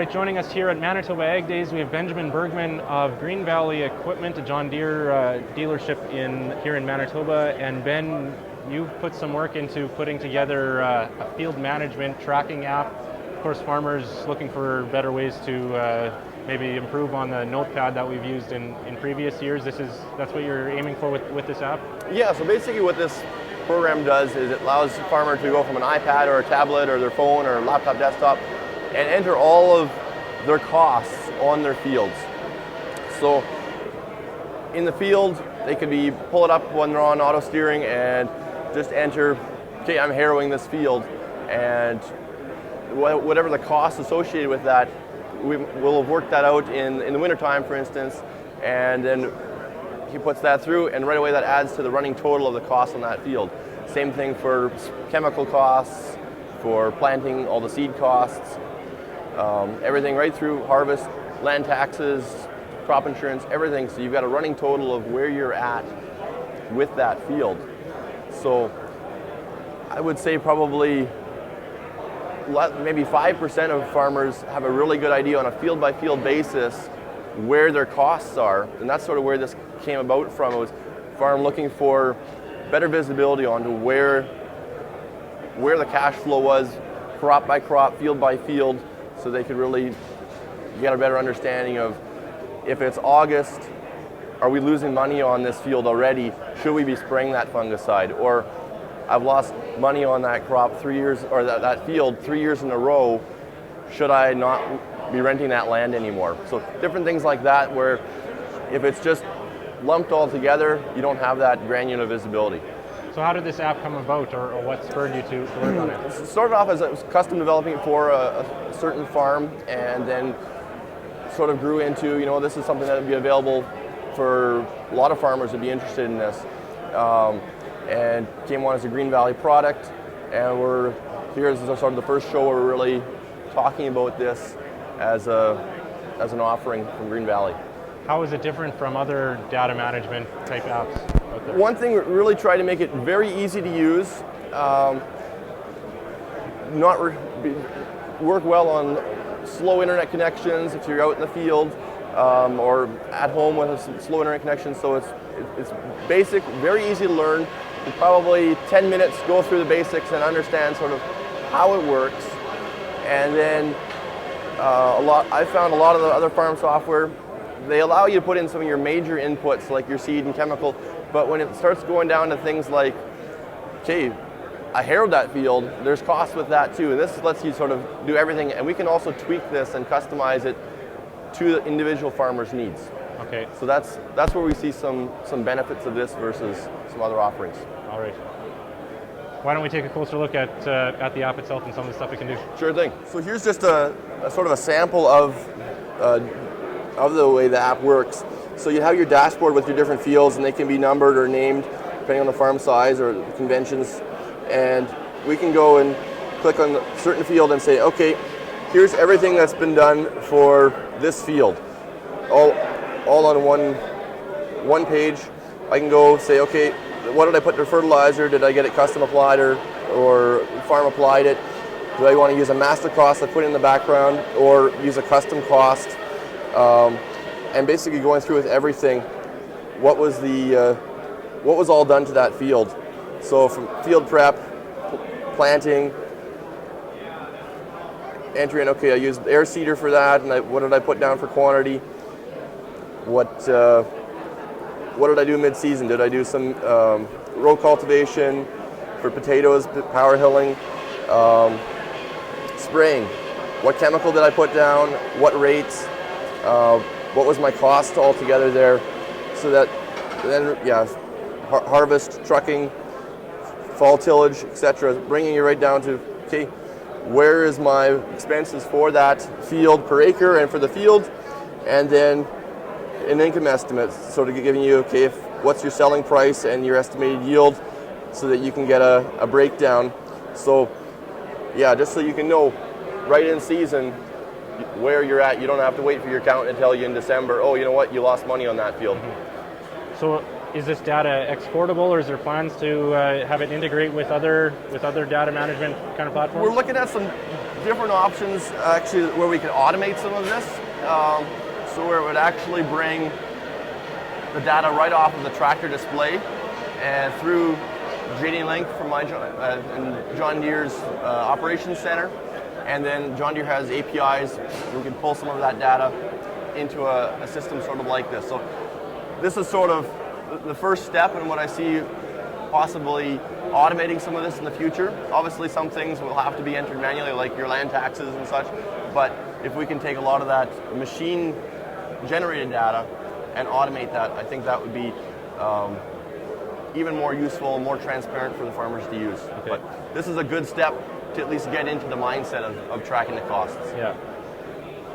right, joining us here at Manitoba Ag Days, we have Benjamin Bergman of Green Valley Equipment, a John Deere dealership here in Manitoba. And Ben, you've put some work into putting together a field management tracking app. Of course, farmers looking for better ways to maybe improve on the notepad that we've used in previous years. That's what you're aiming for with this app? Yeah, so basically what this program does is it allows the farmer to go from an iPad or a tablet or their phone or laptop, desktop, and enter all of their costs on their fields. So in the field, they could pull it up when they're on auto steering and just enter, okay, I'm harrowing this field, and whatever the costs associated with that, we'll have worked that out in the wintertime, for instance, and then he puts that through, and right away that adds to the running total of the costs on that field. Same thing for chemical costs, for planting, all the seed costs, everything right through harvest, land taxes, crop insurance, everything. So you've got a running total of where you're at with that field. So I would say probably maybe 5% of farmers have a really good idea on a field-by-field basis where their costs are, and that's sort of where this came about from. It was farm looking for better visibility onto where the cash flow was, crop by crop, field by field, so they could really get a better understanding of, if it's August, are we losing money on this field already? Should we be spraying that fungicide? Or I've lost money on that crop 3 years, or that field 3 years in a row. Should I not be renting that land anymore? So different things like that, where if it's just lumped all together, you don't have that granular visibility. So how did this app come about, or what spurred you to work on it? It started off as custom developing it for a certain farm, and then sort of grew into, this is something that would be available for a lot of farmers would be interested in this. And came on as a Green Valley product, and we're here as sort of the first show where we're really talking about this as an offering from Green Valley. How is it different from other data management type apps out there? One thing, we really try to make it very easy to use, work well on slow internet connections if you're out in the field, or at home with a slow internet connection. So it's basic, very easy to learn. In probably 10 minutes, go through the basics and understand sort of how it works. And then I found a lot of the other farm software, they allow you to put in some of your major inputs like your seed and chemical, but when it starts going down to things like, okay, I harrowed that field, there's costs with that too, and this lets you sort of do everything, and we can also tweak this and customize it to the individual farmer's needs. Okay. So that's where we see some benefits of this versus some other offerings. All right. Why don't we take a closer look at the app itself and some of the stuff it can do? Sure thing. So here's just a sort of a sample of the way the app works. So you have your dashboard with your different fields, and they can be numbered or named depending on the farm size or the conventions. And we can go and click on a certain field and say, okay, here's everything that's been done for this field, all on one page. I can go say, okay, what did I put to fertilizer? Did I get it custom applied or farm applied it? Do I want to use a master cost I put in the background, or use a custom cost? And basically going through with everything, what was all done to that field. So from field prep, planting, entering, okay, I used air seeder for that, and what did I put down for quantity? What did I do mid-season? Did I do some row cultivation for potatoes, power hilling, spraying? What chemical did I put down? What rates? What was my cost altogether there? So that then, harvest, trucking, fall tillage, etc., bringing you right down to, okay, where is my expenses for that field per acre and for the field, and then an income estimate, sort of giving you, okay, what's your selling price and your estimated yield, so that you can get a breakdown. So yeah, just so you can know right in season where you're at. You don't have to wait for your accountant to tell you in December, oh, you know what, you lost money on that field. Mm-hmm. So is this data exportable, or is there plans to have it integrate with other data management kind of platforms? We're looking at some different options actually where we can automate some of this. So where it would actually bring the data right off of the tractor display and through JD Link from my John Deere's operations center, and then John Deere has APIs. We can pull some of that data into a system sort of like this. So this is sort of the first step in what I see possibly automating some of this in the future. Obviously some things will have to be entered manually, like your land taxes and such, but if we can take a lot of that machine generated data and automate that, I think that would be even more useful and more transparent for the farmers to use. Okay. But this is a good step to at least get into the mindset of tracking the costs. Yeah.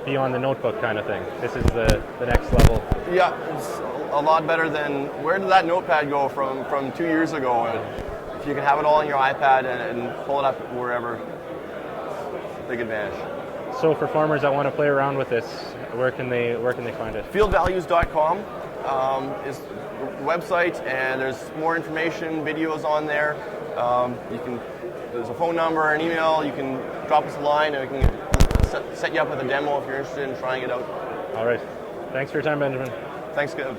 Beyond the notebook kind of thing. This is the next level. Yeah, it's a lot better than, where did that notepad go from 2 years ago? And if you can have it all on your iPad and pull it up wherever, big advantage. So for farmers that want to play around with this, where can they find it? FieldValues.com is the website, and there's more information, videos on there. There's a phone number, an email. You can drop us a line, and we can set you up with a demo if you're interested in trying it out. All right. Thanks for your time, Benjamin. Thanks, good.